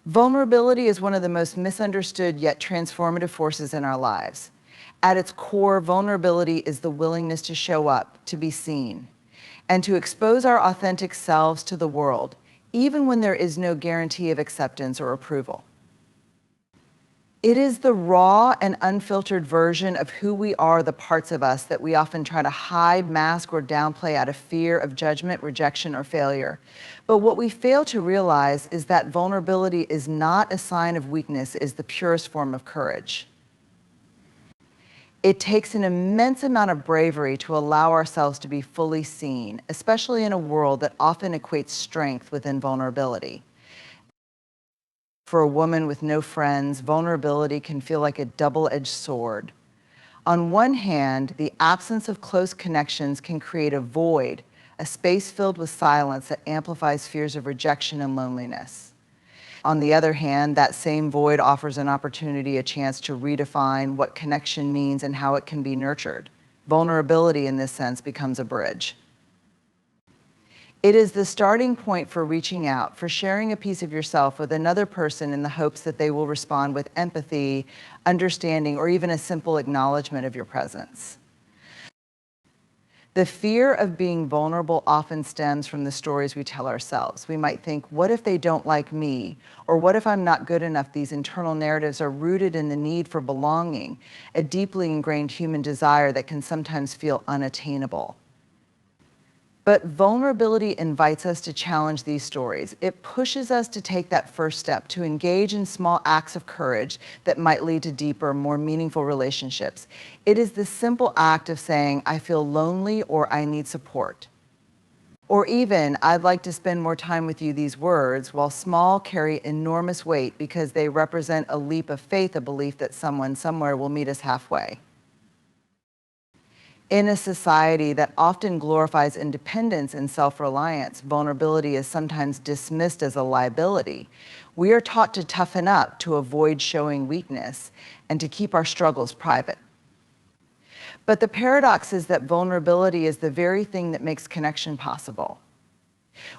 Vulnerability is one of the most misunderstood yet transformative forces in our lives. At its core, vulnerability is the willingness to show up, to be seen, and to expose our authentic selves to the world, even when there is no guarantee of acceptance or approval. It is the raw and unfiltered version of who we are, the parts of us that we often try to hide, mask, or downplay out of fear of judgment, rejection, or failure. But what we fail to realize is that vulnerability is not a sign of weakness, it is the purest form of courage. It takes an immense amount of bravery to allow ourselves to be fully seen, especially in a world that often equates strength with invulnerability. For a woman with no friends, vulnerability can feel like a double-edged sword. On one hand, the absence of close connections can create a void, a space filled with silence that amplifies fears of rejection and loneliness. On the other hand, that same void offers an opportunity, a chance to redefine what connection means and how it can be nurtured. Vulnerability, in this sense, becomes a bridge. It is the starting point for reaching out, for sharing a piece of yourself with another person in the hopes that they will respond with empathy, understanding, or even a simple acknowledgement of your presence. The fear of being vulnerable often stems from the stories we tell ourselves. We might think, what if they don't like me? Or what if I'm not good enough? These internal narratives are rooted in the need for belonging, a deeply ingrained human desire that can sometimes feel unattainable. But vulnerability invites us to challenge these stories. It pushes us to take that first step, to engage in small acts of courage that might lead to deeper, more meaningful relationships. It is the simple act of saying, I feel lonely or I need support. Or even, I'd like to spend more time with you. These words, while small, carry enormous weight because they represent a leap of faith, a belief that someone somewhere will meet us halfway. In a society that often glorifies independence and self-reliance, vulnerability is sometimes dismissed as a liability. We are taught to toughen up, to avoid showing weakness, and to keep our struggles private. But the paradox is that vulnerability is the very thing that makes connection possible.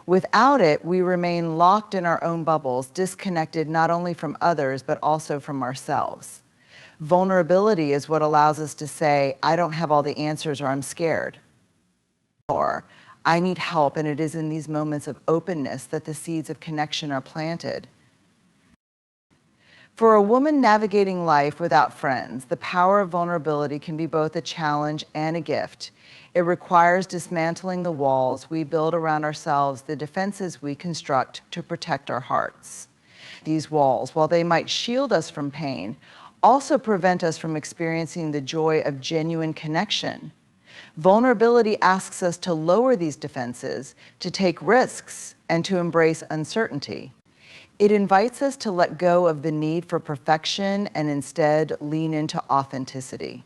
Without it, we remain locked in our own bubbles, disconnected not only from others, but also from ourselves. Vulnerability is what allows us to say, I don't have all the answers, or I'm scared. Or, I need help, and it is in these moments of openness that the seeds of connection are planted. For a woman navigating life without friends, the power of vulnerability can be both a challenge and a gift. It requires dismantling the walls we build around ourselves, the defenses we construct to protect our hearts. These walls, while they might shield us from pain, also prevent us from experiencing the joy of genuine connection. Vulnerability asks us to lower these defenses, to take risks, and to embrace uncertainty. It invites us to let go of the need for perfection and instead lean into authenticity.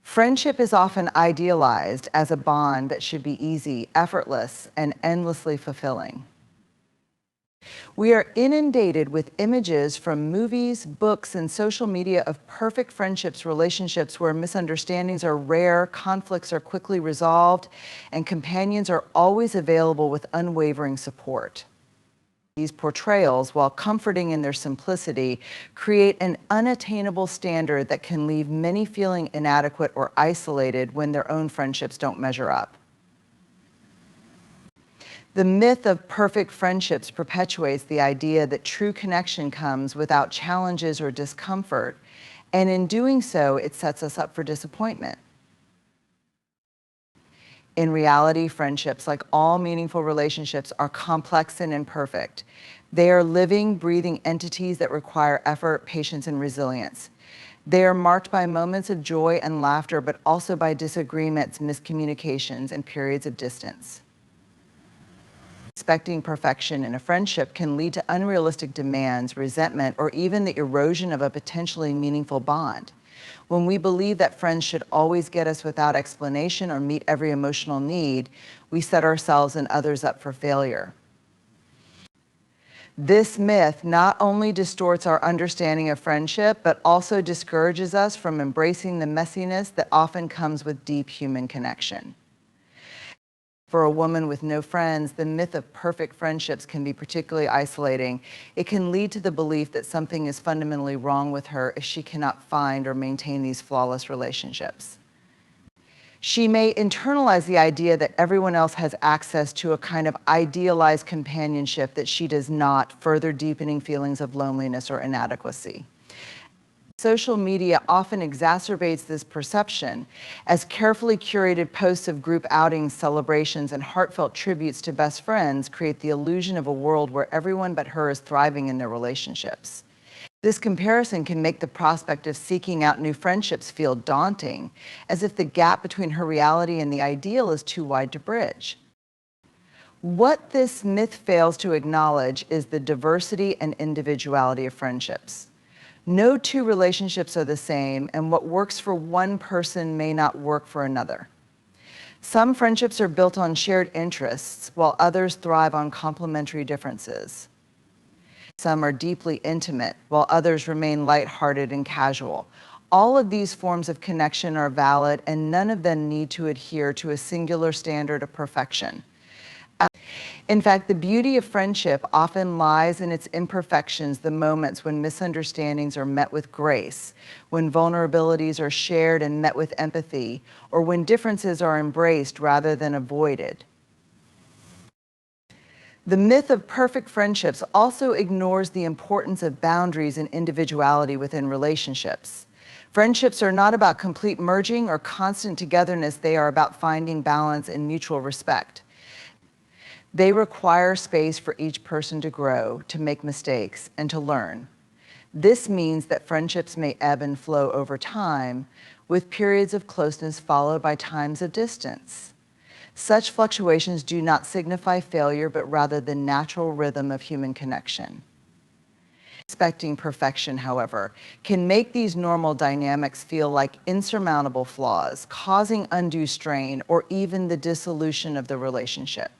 Friendship is often idealized as a bond that should be easy, effortless, and endlessly fulfilling. We are inundated with images from movies, books, and social media of perfect friendships, relationships where misunderstandings are rare, conflicts are quickly resolved, and companions are always available with unwavering support. These portrayals, while comforting in their simplicity, create an unattainable standard that can leave many feeling inadequate or isolated when their own friendships don't measure up. The myth of perfect friendships perpetuates the idea that true connection comes without challenges or discomfort, and in doing so, it sets us up for disappointment. In reality, friendships, like all meaningful relationships, are complex and imperfect. They are living, breathing entities that require effort, patience, and resilience. They are marked by moments of joy and laughter, but also by disagreements, miscommunications, and periods of distance. Expecting perfection in a friendship can lead to unrealistic demands, resentment, or even the erosion of a potentially meaningful bond. When we believe that friends should always get us without explanation or meet every emotional need, we set ourselves and others up for failure. This myth not only distorts our understanding of friendship, but also discourages us from embracing the messiness that often comes with deep human connection. For a woman with no friends, the myth of perfect friendships can be particularly isolating. It can lead to the belief that something is fundamentally wrong with her if she cannot find or maintain these flawless relationships. She may internalize the idea that everyone else has access to a kind of idealized companionship that she does not, further deepening feelings of loneliness or inadequacy. Social media often exacerbates this perception, as carefully curated posts of group outings, celebrations, and heartfelt tributes to best friends create the illusion of a world where everyone but her is thriving in their relationships. This comparison can make the prospect of seeking out new friendships feel daunting, as if the gap between her reality and the ideal is too wide to bridge. What this myth fails to acknowledge is the diversity and individuality of friendships. No two relationships are the same, and what works for one person may not work for another. Some friendships are built on shared interests, while others thrive on complementary differences. Some are deeply intimate, while others remain lighthearted and casual. All of these forms of connection are valid, and none of them need to adhere to a singular standard of perfection. In fact, the beauty of friendship often lies in its imperfections, the moments when misunderstandings are met with grace, when vulnerabilities are shared and met with empathy, or when differences are embraced rather than avoided. The myth of perfect friendships also ignores the importance of boundaries and individuality within relationships. Friendships are not about complete merging or constant togetherness, they are about finding balance and mutual respect. They require space for each person to grow, to make mistakes, and to learn. This means that friendships may ebb and flow over time, with periods of closeness followed by times of distance. Such fluctuations do not signify failure, but rather the natural rhythm of human connection. Expecting perfection, however, can make these normal dynamics feel like insurmountable flaws, causing undue strain or even the dissolution of the relationship.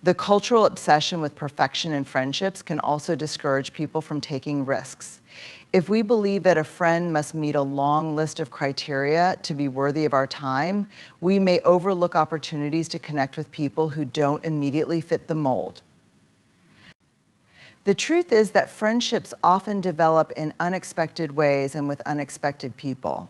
The cultural obsession with perfection in friendships can also discourage people from taking risks. If we believe that a friend must meet a long list of criteria to be worthy of our time, we may overlook opportunities to connect with people who don't immediately fit the mold. The truth is that friendships often develop in unexpected ways and with unexpected people.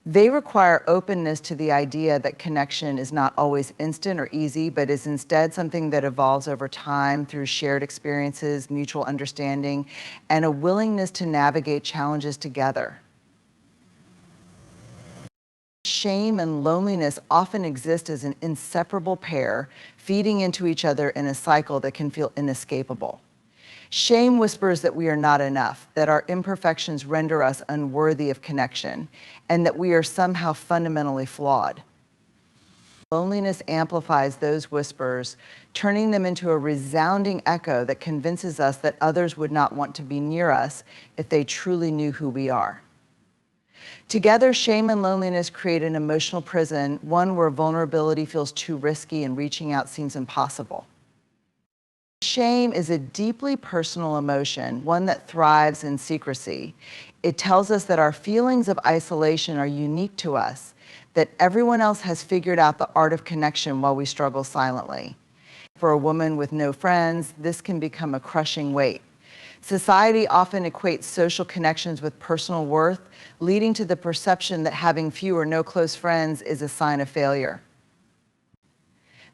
They require openness to the idea that connection is not always instant or easy, but is instead something that evolves over time through shared experiences, mutual understanding, and a willingness to navigate challenges together. Shame and loneliness often exist as an inseparable pair, feeding into each other in a cycle that can feel inescapable. Shame whispers that we are not enough, that our imperfections render us unworthy of connection, and that we are somehow fundamentally flawed. Loneliness amplifies those whispers, turning them into a resounding echo that convinces us that others would not want to be near us if they truly knew who we are. Together, shame and loneliness create an emotional prison, one where vulnerability feels too risky and reaching out seems impossible. Shame is a deeply personal emotion, one that thrives in secrecy. It tells us that our feelings of isolation are unique to us, that everyone else has figured out the art of connection while we struggle silently. For a woman with no friends, this can become a crushing weight. Society often equates social connections with personal worth, leading to the perception that having few or no close friends is a sign of failure.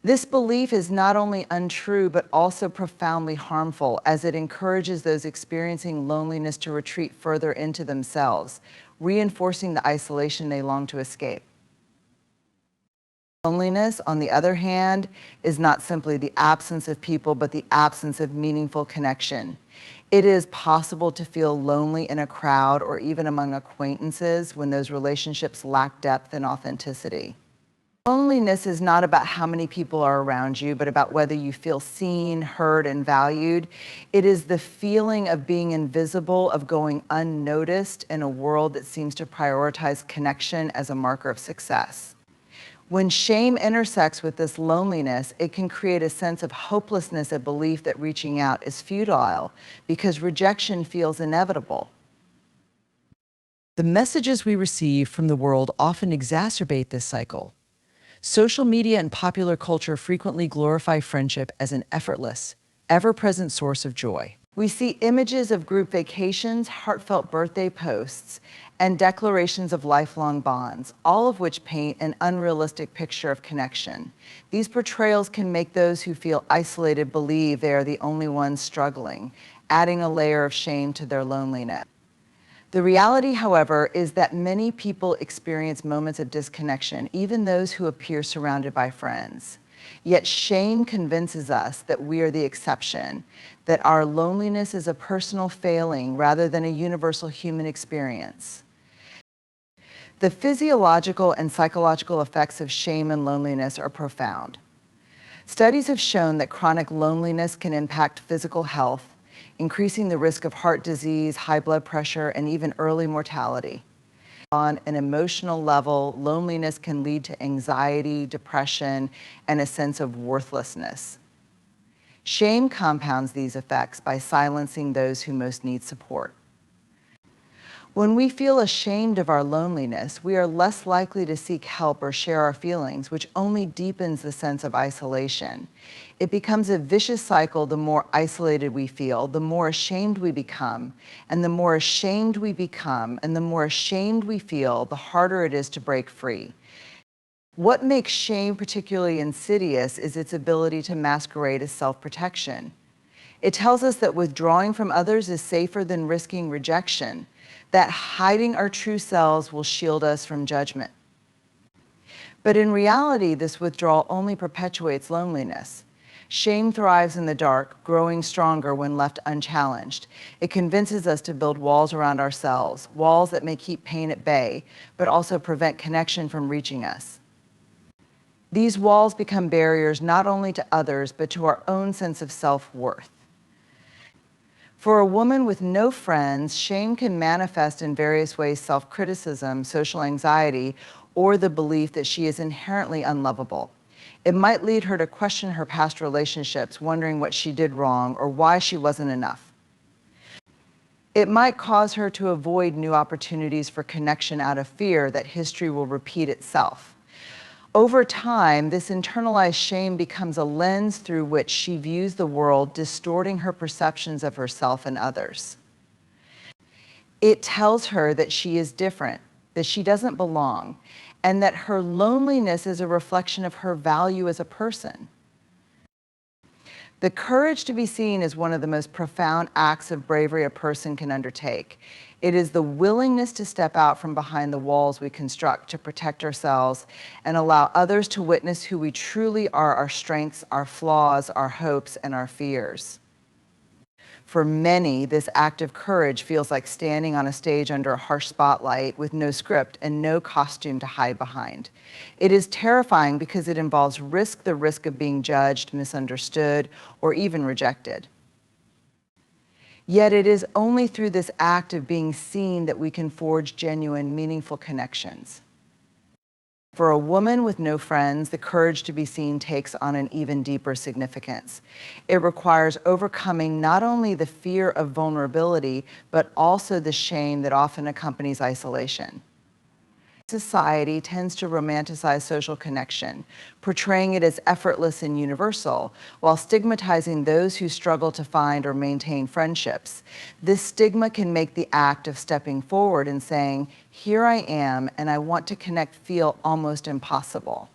This belief is not only untrue, but also profoundly harmful, as it encourages those experiencing loneliness to retreat further into themselves, reinforcing the isolation they long to escape. Loneliness, on the other hand, is not simply the absence of people, but the absence of meaningful connection. It is possible to feel lonely in a crowd or even among acquaintances when those relationships lack depth and authenticity. Loneliness is not about how many people are around you, but about whether you feel seen, heard, and valued. It is the feeling of being invisible, of going unnoticed in a world that seems to prioritize connection as a marker of success. When shame intersects with this loneliness, it can create a sense of hopelessness, a belief that reaching out is futile because rejection feels inevitable. The messages we receive from the world often exacerbate this cycle. Social media and popular culture frequently glorify friendship as an effortless, ever-present source of joy. We see images of group vacations, heartfelt birthday posts, and declarations of lifelong bonds, all of which paint an unrealistic picture of connection. These portrayals can make those who feel isolated believe they are the only ones struggling, adding a layer of shame to their loneliness. The reality, however, is that many people experience moments of disconnection, even those who appear surrounded by friends. Yet shame convinces us that we are the exception, that our loneliness is a personal failing rather than a universal human experience. The physiological and psychological effects of shame and loneliness are profound. Studies have shown that chronic loneliness can impact physical health, increasing the risk of heart disease, high blood pressure, and even early mortality. On an emotional level, loneliness can lead to anxiety, depression, and a sense of worthlessness. Shame compounds these effects by silencing those who most need support. When we feel ashamed of our loneliness, we are less likely to seek help or share our feelings, which only deepens the sense of isolation. It becomes a vicious cycle. The more isolated we feel, the more ashamed we become, and the more ashamed we become, and the more ashamed we feel, the harder it is to break free. What makes shame particularly insidious is its ability to masquerade as self-protection. It tells us that withdrawing from others is safer than risking rejection, that hiding our true selves will shield us from judgment. But in reality, this withdrawal only perpetuates loneliness. Shame thrives in the dark, growing stronger when left unchallenged. It convinces us to build walls around ourselves, walls that may keep pain at bay, but also prevent connection from reaching us. These walls become barriers not only to others, but to our own sense of self-worth. For a woman with no friends, shame can manifest in various ways: self-criticism, social anxiety, or the belief that she is inherently unlovable. It might lead her to question her past relationships, wondering what she did wrong or why she wasn't enough. It might cause her to avoid new opportunities for connection out of fear that history will repeat itself. Over time, this internalized shame becomes a lens through which she views the world, distorting her perceptions of herself and others. It tells her that she is different, that she doesn't belong, and that her loneliness is a reflection of her value as a person. The courage to be seen is one of the most profound acts of bravery a person can undertake. It is the willingness to step out from behind the walls we construct to protect ourselves and allow others to witness who we truly are: our strengths, our flaws, our hopes, and our fears. For many, this act of courage feels like standing on a stage under a harsh spotlight with no script and no costume to hide behind. It is terrifying because it involves risk: the risk of being judged, misunderstood, or even rejected. Yet it is only through this act of being seen that we can forge genuine, meaningful connections. For a woman with no friends, the courage to be seen takes on an even deeper significance. It requires overcoming not only the fear of vulnerability, but also the shame that often accompanies isolation. Society tends to romanticize social connection, portraying it as effortless and universal, while stigmatizing those who struggle to find or maintain friendships. This stigma can make the act of stepping forward and saying, "Here I am, and I want to connect," feel almost impossible.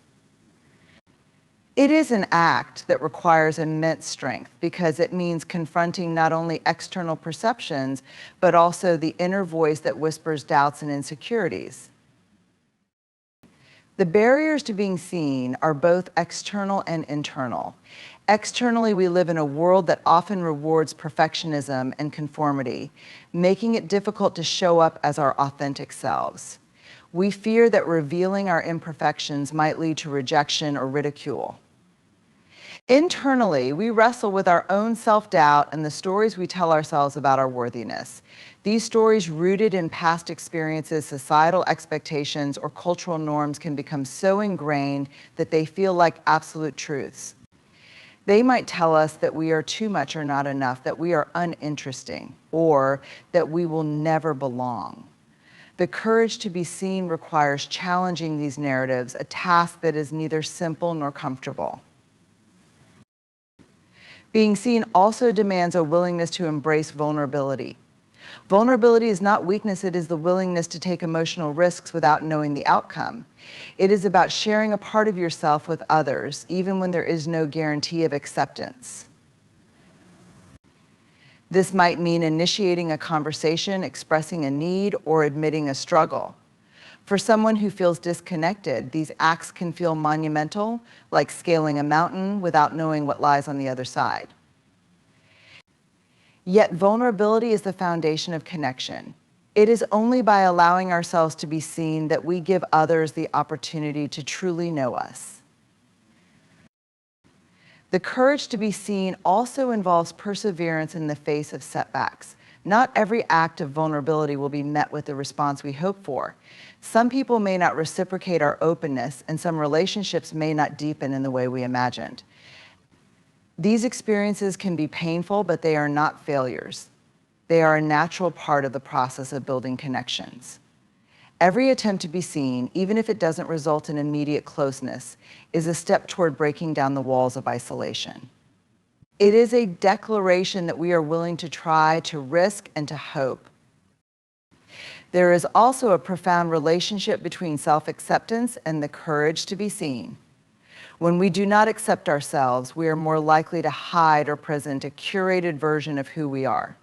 It is an act that requires immense strength because it means confronting not only external perceptions, but also the inner voice that whispers doubts and insecurities. The barriers to being seen are both external and internal. Externally, we live in a world that often rewards perfectionism and conformity, making it difficult to show up as our authentic selves. We fear that revealing our imperfections might lead to rejection or ridicule. Internally, we wrestle with our own self-doubt and the stories we tell ourselves about our worthiness. These stories, rooted in past experiences, societal expectations, or cultural norms, can become so ingrained that they feel like absolute truths. They might tell us that we are too much or not enough, that we are uninteresting, or that we will never belong. The courage to be seen requires challenging these narratives, a task that is neither simple nor comfortable. Being seen also demands a willingness to embrace vulnerability. Vulnerability is not weakness, it is the willingness to take emotional risks without knowing the outcome. It is about sharing a part of yourself with others, even when there is no guarantee of acceptance. This might mean initiating a conversation, expressing a need, or admitting a struggle. For someone who feels disconnected, these acts can feel monumental, like scaling a mountain without knowing what lies on the other side. Yet vulnerability is the foundation of connection. It is only by allowing ourselves to be seen that we give others the opportunity to truly know us. The courage to be seen also involves perseverance in the face of setbacks. Not every act of vulnerability will be met with the response we hope for. Some people may not reciprocate our openness, and some relationships may not deepen in the way we imagined. These experiences can be painful, but they are not failures. They are a natural part of the process of building connections. Every attempt to be seen, even if it doesn't result in immediate closeness, is a step toward breaking down the walls of isolation. It is a declaration that we are willing to try, to risk, and to hope. There is also a profound relationship between self-acceptance and the courage to be seen. When we do not accept ourselves, we are more likely to hide or present a curated version of who we are.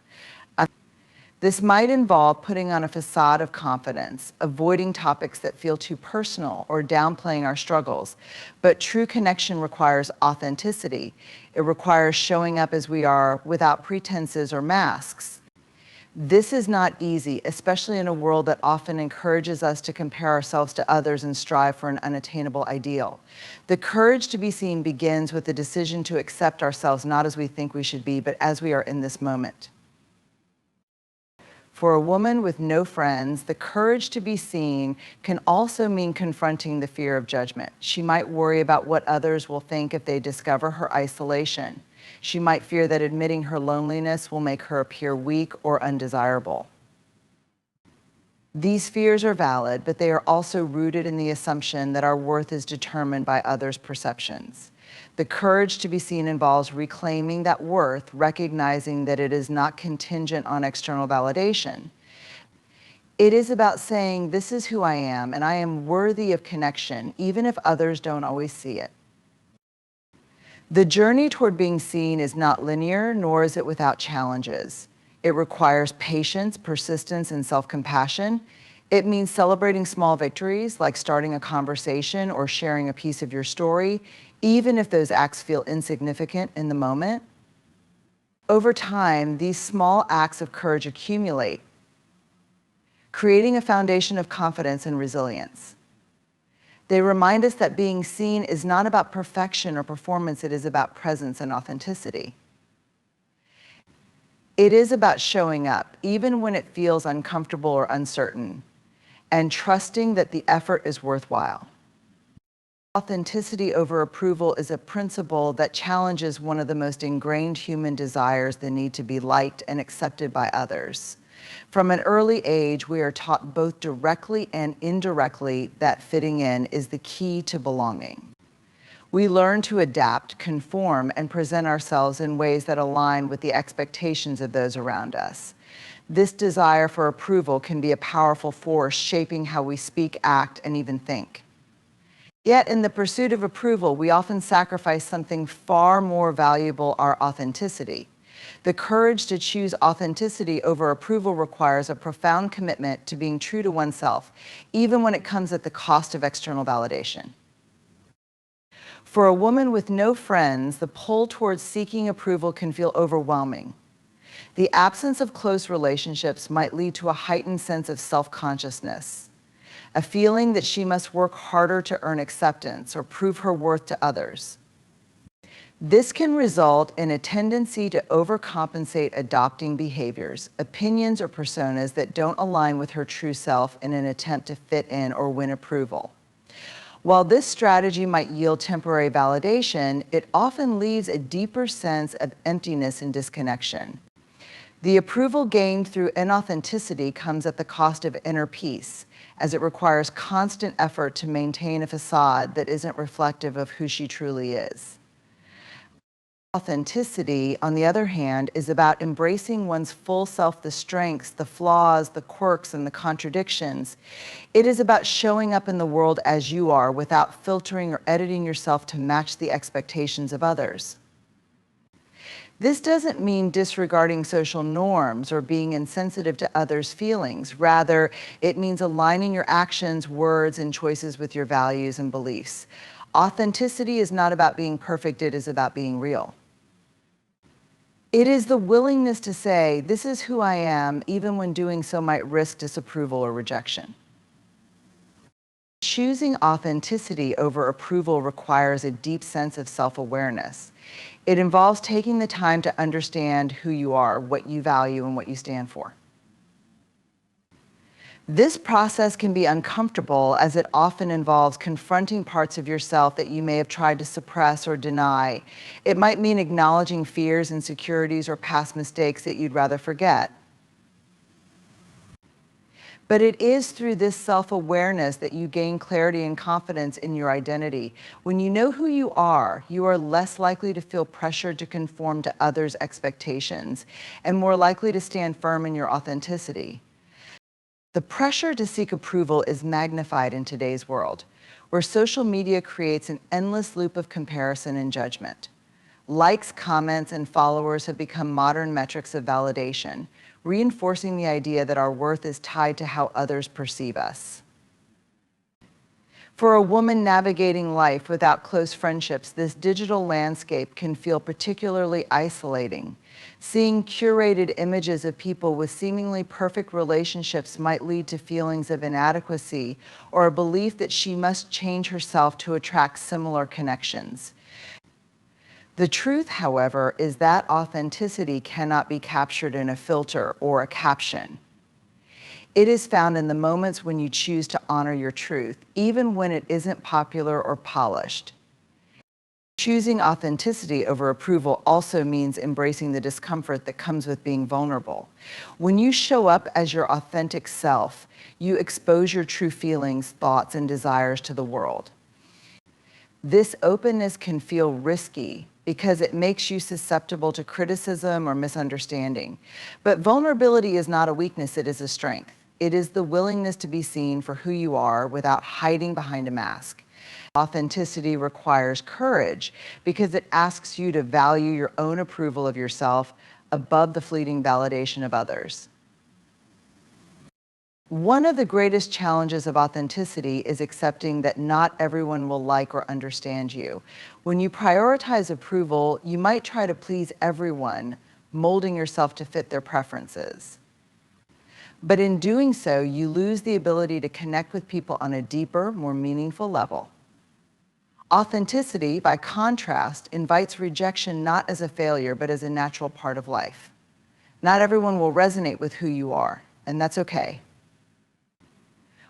This might involve putting on a facade of confidence, avoiding topics that feel too personal, or downplaying our struggles. But true connection requires authenticity. It requires showing up as we are without pretenses or masks. This is not easy, especially in a world that often encourages us to compare ourselves to others and strive for an unattainable ideal. The courage to be seen begins with the decision to accept ourselves not as we think we should be, but as we are in this moment. For a woman with no friends, the courage to be seen can also mean confronting the fear of judgment. She might worry about what others will think if they discover her isolation. She might fear that admitting her loneliness will make her appear weak or undesirable. These fears are valid, but they are also rooted in the assumption that our worth is determined by others' perceptions. The courage to be seen involves reclaiming that worth, recognizing that it is not contingent on external validation. It is about saying, this is who I am, and I am worthy of connection, even if others don't always see it. The journey toward being seen is not linear, nor is it without challenges. It requires patience, persistence, and self-compassion. It means celebrating small victories, like starting a conversation or sharing a piece of your story, even if those acts feel insignificant in the moment. Over time, these small acts of courage accumulate, creating a foundation of confidence and resilience. They remind us that being seen is not about perfection or performance, it is about presence and authenticity. It is about showing up, even when it feels uncomfortable or uncertain, and trusting that the effort is worthwhile. Authenticity over approval is a principle that challenges one of the most ingrained human desires, the need to be liked and accepted by others. From an early age, we are taught both directly and indirectly that fitting in is the key to belonging. We learn to adapt, conform, and present ourselves in ways that align with the expectations of those around us. This desire for approval can be a powerful force shaping how we speak, act, and even think. Yet, in the pursuit of approval, we often sacrifice something far more valuable, our authenticity. The courage to choose authenticity over approval requires a profound commitment to being true to oneself, even when it comes at the cost of external validation. For a woman with no friends, the pull towards seeking approval can feel overwhelming. The absence of close relationships might lead to a heightened sense of self-consciousness, a feeling that she must work harder to earn acceptance or prove her worth to others. This can result in a tendency to overcompensate, adopting behaviors, opinions, or personas that don't align with her true self in an attempt to fit in or win approval. While this strategy might yield temporary validation, it often leaves a deeper sense of emptiness and disconnection. The approval gained through inauthenticity comes at the cost of inner peace, as it requires constant effort to maintain a facade that isn't reflective of who she truly is. Authenticity, on the other hand, is about embracing one's full self, the strengths, the flaws, the quirks, and the contradictions. It is about showing up in the world as you are without filtering or editing yourself to match the expectations of others. This doesn't mean disregarding social norms or being insensitive to others' feelings. Rather, it means aligning your actions, words, and choices with your values and beliefs. Authenticity is not about being perfect, it is about being real. It is the willingness to say, this is who I am, even when doing so might risk disapproval or rejection. Choosing authenticity over approval requires a deep sense of self-awareness. It involves taking the time to understand who you are, what you value, and what you stand for. This process can be uncomfortable, as it often involves confronting parts of yourself that you may have tried to suppress or deny. It might mean acknowledging fears, insecurities, or past mistakes that you'd rather forget. But it is through this self-awareness that you gain clarity and confidence in your identity. When you know who you are less likely to feel pressured to conform to others' expectations and more likely to stand firm in your authenticity. The pressure to seek approval is magnified in today's world, where social media creates an endless loop of comparison and judgment. Likes, comments, and followers have become modern metrics of validation, reinforcing the idea that our worth is tied to how others perceive us. For a woman navigating life without close friendships, this digital landscape can feel particularly isolating. Seeing curated images of people with seemingly perfect relationships might lead to feelings of inadequacy or a belief that she must change herself to attract similar connections. The truth, however, is that authenticity cannot be captured in a filter or a caption. It is found in the moments when you choose to honor your truth, even when it isn't popular or polished. Choosing authenticity over approval also means embracing the discomfort that comes with being vulnerable. When you show up as your authentic self, you expose your true feelings, thoughts, and desires to the world. This openness can feel risky because it makes you susceptible to criticism or misunderstanding. But vulnerability is not a weakness, it is a strength. It is the willingness to be seen for who you are without hiding behind a mask. Authenticity requires courage because it asks you to value your own approval of yourself above the fleeting validation of others. One of the greatest challenges of authenticity is accepting that not everyone will like or understand you. When you prioritize approval, you might try to please everyone, molding yourself to fit their preferences. But in doing so, you lose the ability to connect with people on a deeper, more meaningful level. Authenticity, by contrast, invites rejection not as a failure, but as a natural part of life. Not everyone will resonate with who you are, and that's okay.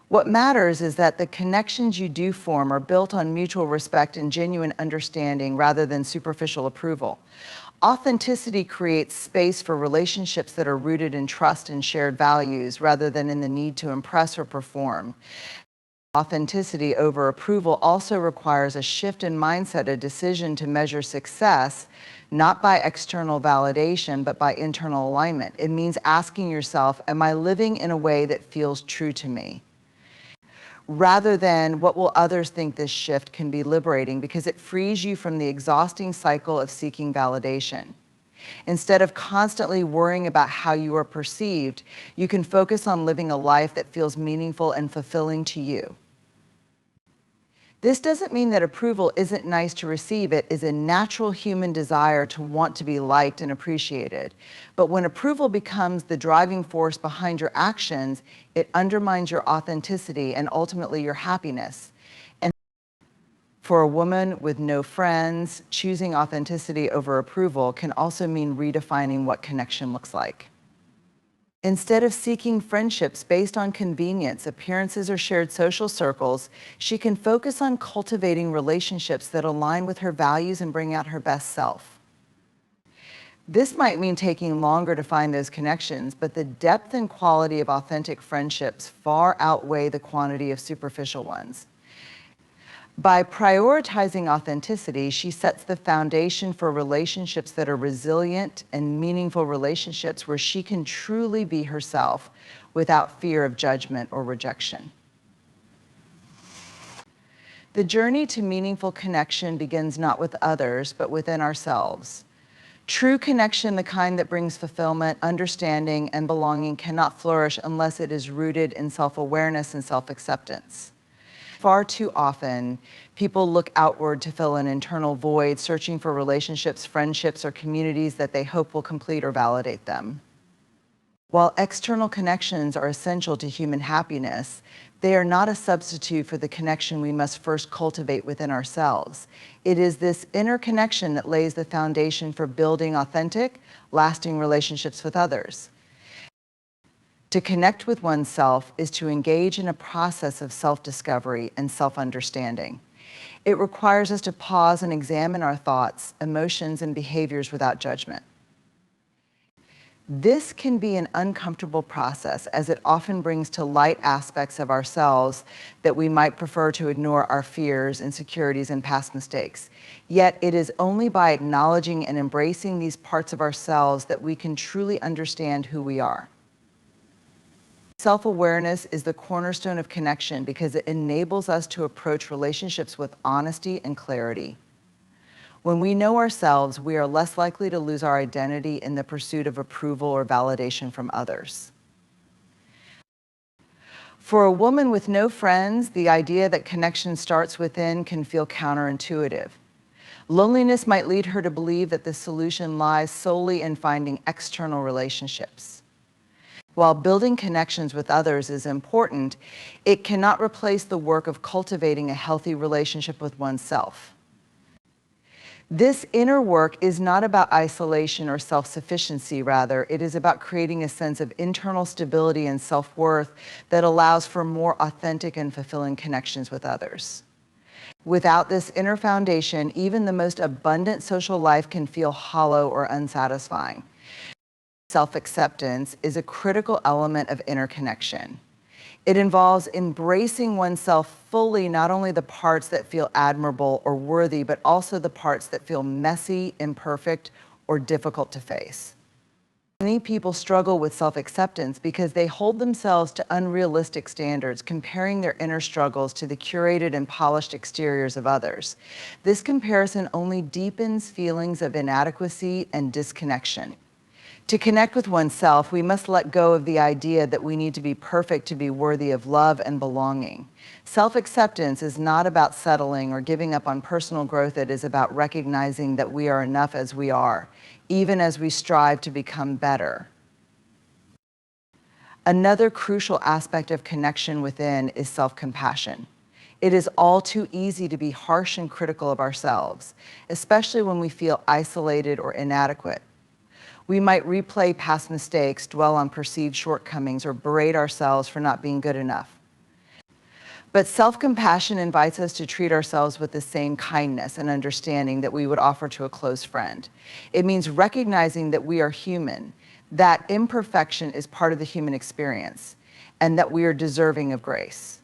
What matters is that the connections you do form are built on mutual respect and genuine understanding rather than superficial approval. Authenticity creates space for relationships that are rooted in trust and shared values rather than in the need to impress or perform. Authenticity over approval also requires a shift in mindset, a decision to measure success not by external validation, but by internal alignment. It means asking yourself, am I living in a way that feels true to me? Rather than what will others think. This shift can be liberating because it frees you from the exhausting cycle of seeking validation. Instead of constantly worrying about how you are perceived, you can focus on living a life that feels meaningful and fulfilling to you. This doesn't mean that approval isn't nice to receive. It is a natural human desire to want to be liked and appreciated. But when approval becomes the driving force behind your actions, it undermines your authenticity and ultimately your happiness. And for a woman with no friends, choosing authenticity over approval can also mean redefining what connection looks like. Instead of seeking friendships based on convenience, appearances, or shared social circles, she can focus on cultivating relationships that align with her values and bring out her best self. This might mean taking longer to find those connections, but the depth and quality of authentic friendships far outweigh the quantity of superficial ones. By prioritizing authenticity, she sets the foundation for relationships that are resilient and meaningful relationships where she can truly be herself without fear of judgment or rejection. The journey to meaningful connection begins not with others, but within ourselves. True connection, the kind that brings fulfillment, understanding, and belonging, cannot flourish unless it is rooted in self-awareness and self-acceptance. Far too often, people look outward to fill an internal void, searching for relationships, friendships, or communities that they hope will complete or validate them. While external connections are essential to human happiness, they are not a substitute for the connection we must first cultivate within ourselves. It is this inner connection that lays the foundation for building authentic, lasting relationships with others. To connect with oneself is to engage in a process of self-discovery and self-understanding. It requires us to pause and examine our thoughts, emotions, and behaviors without judgment. This can be an uncomfortable process, as it often brings to light aspects of ourselves that we might prefer to ignore: our fears, insecurities, and past mistakes. Yet it is only by acknowledging and embracing these parts of ourselves that we can truly understand who we are. Self-awareness is the cornerstone of connection because it enables us to approach relationships with honesty and clarity. When we know ourselves, we are less likely to lose our identity in the pursuit of approval or validation from others. For a woman with no friends, the idea that connection starts within can feel counterintuitive. Loneliness might lead her to believe that the solution lies solely in finding external relationships. While building connections with others is important, it cannot replace the work of cultivating a healthy relationship with oneself. This inner work is not about isolation or self-sufficiency. Rather, it is about creating a sense of internal stability and self-worth that allows for more authentic and fulfilling connections with others. Without this inner foundation, even the most abundant social life can feel hollow or unsatisfying. Self-acceptance is a critical element of inner connection. It involves embracing oneself fully, not only the parts that feel admirable or worthy, but also the parts that feel messy, imperfect, or difficult to face. Many people struggle with self-acceptance because they hold themselves to unrealistic standards, comparing their inner struggles to the curated and polished exteriors of others. This comparison only deepens feelings of inadequacy and disconnection. To connect with oneself, we must let go of the idea that we need to be perfect to be worthy of love and belonging. Self-acceptance is not about settling or giving up on personal growth. It is about recognizing that we are enough as we are, even as we strive to become better. Another crucial aspect of connection within is self-compassion. It is all too easy to be harsh and critical of ourselves, especially when we feel isolated or inadequate. We might replay past mistakes, dwell on perceived shortcomings, or berate ourselves for not being good enough. But self-compassion invites us to treat ourselves with the same kindness and understanding that we would offer to a close friend. It means recognizing that we are human, that imperfection is part of the human experience, and that we are deserving of grace.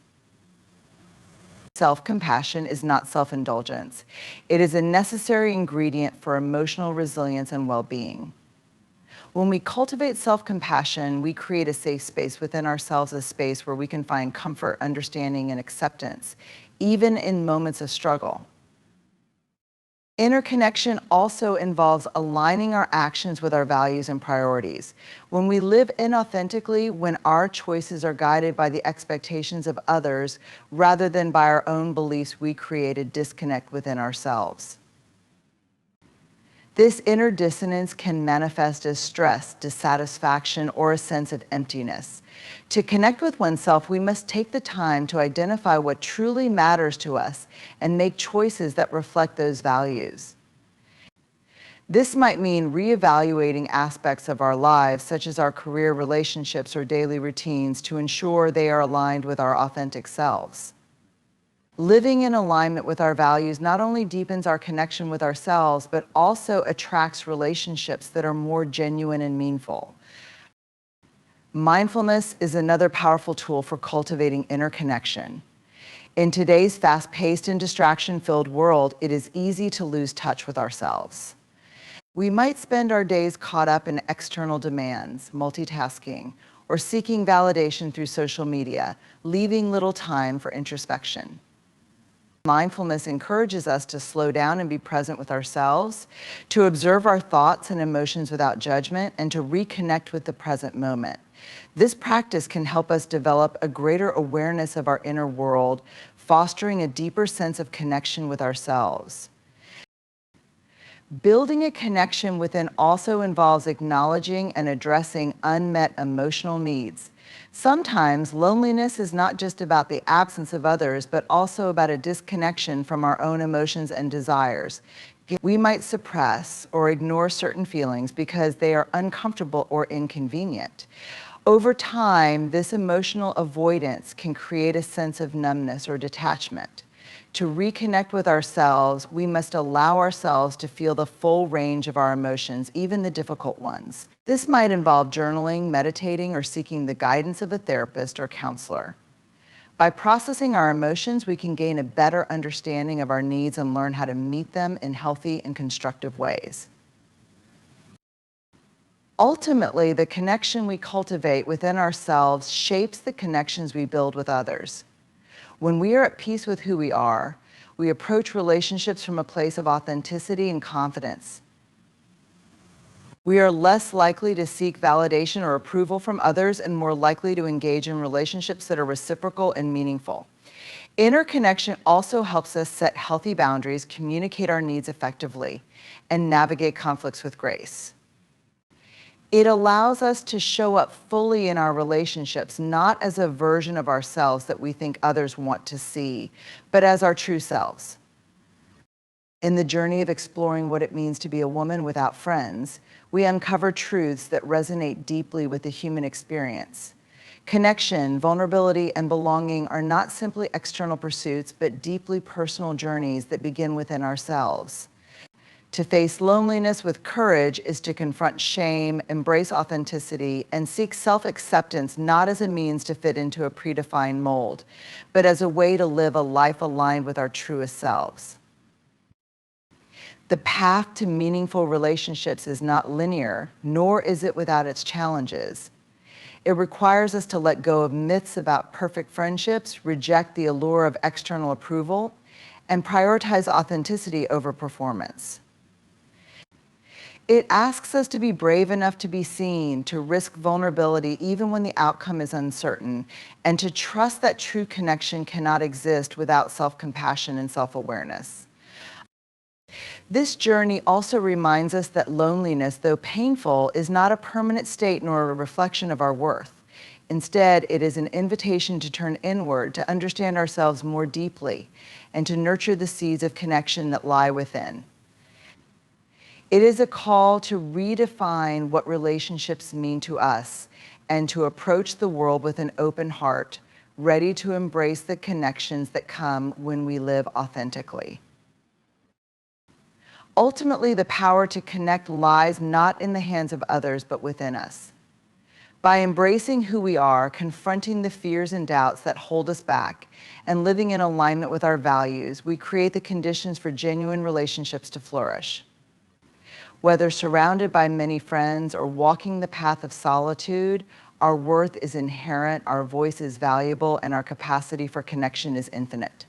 Self-compassion is not self-indulgence. It is a necessary ingredient for emotional resilience and well-being. When we cultivate self-compassion, we create a safe space within ourselves, a space where we can find comfort, understanding, and acceptance, even in moments of struggle. Inner connection also involves aligning our actions with our values and priorities. When we live inauthentically, when our choices are guided by the expectations of others rather than by our own beliefs, we create a disconnect within ourselves. This inner dissonance can manifest as stress, dissatisfaction, or a sense of emptiness. To connect with oneself, we must take the time to identify what truly matters to us and make choices that reflect those values. This might mean reevaluating aspects of our lives, such as our career, relationships, or daily routines, to ensure they are aligned with our authentic selves. Living in alignment with our values not only deepens our connection with ourselves, but also attracts relationships that are more genuine and meaningful. Mindfulness is another powerful tool for cultivating inner connection. In today's fast-paced and distraction-filled world, it is easy to lose touch with ourselves. We might spend our days caught up in external demands, multitasking, or seeking validation through social media, leaving little time for introspection. Mindfulness encourages us to slow down and be present with ourselves, to observe our thoughts and emotions without judgment, and to reconnect with the present moment. This practice can help us develop a greater awareness of our inner world, fostering a deeper sense of connection with ourselves. Building a connection within also involves acknowledging and addressing unmet emotional needs. Sometimes loneliness is not just about the absence of others, but also about a disconnection from our own emotions and desires. We might suppress or ignore certain feelings because they are uncomfortable or inconvenient. Over time, this emotional avoidance can create a sense of numbness or detachment. To reconnect with ourselves, we must allow ourselves to feel the full range of our emotions, even the difficult ones. This might involve journaling, meditating, or seeking the guidance of a therapist or counselor. By processing our emotions, we can gain a better understanding of our needs and learn how to meet them in healthy and constructive ways. Ultimately, the connection we cultivate within ourselves shapes the connections we build with others. When we are at peace with who we are, we approach relationships from a place of authenticity and confidence. We are less likely to seek validation or approval from others and more likely to engage in relationships that are reciprocal and meaningful. Inner connection also helps us set healthy boundaries, communicate our needs effectively, and navigate conflicts with grace. It allows us to show up fully in our relationships, not as a version of ourselves that we think others want to see, but as our true selves. In the journey of exploring what it means to be a woman without friends, we uncover truths that resonate deeply with the human experience. Connection, vulnerability, and belonging are not simply external pursuits, but deeply personal journeys that begin within ourselves. To face loneliness with courage is to confront shame, embrace authenticity, and seek self-acceptance not as a means to fit into a predefined mold, but as a way to live a life aligned with our truest selves. The path to meaningful relationships is not linear, nor is it without its challenges. It requires us to let go of myths about perfect friendships, reject the allure of external approval, and prioritize authenticity over performance. It asks us to be brave enough to be seen, to risk vulnerability even when the outcome is uncertain, and to trust that true connection cannot exist without self-compassion and self-awareness. This journey also reminds us that loneliness, though painful, is not a permanent state nor a reflection of our worth. Instead, it is an invitation to turn inward, to understand ourselves more deeply, and to nurture the seeds of connection that lie within. It is a call to redefine what relationships mean to us and to approach the world with an open heart, ready to embrace the connections that come when we live authentically. Ultimately, the power to connect lies not in the hands of others, but within us. By embracing who we are, confronting the fears and doubts that hold us back, and living in alignment with our values, we create the conditions for genuine relationships to flourish. Whether surrounded by many friends or walking the path of solitude, our worth is inherent, our voice is valuable, and our capacity for connection is infinite.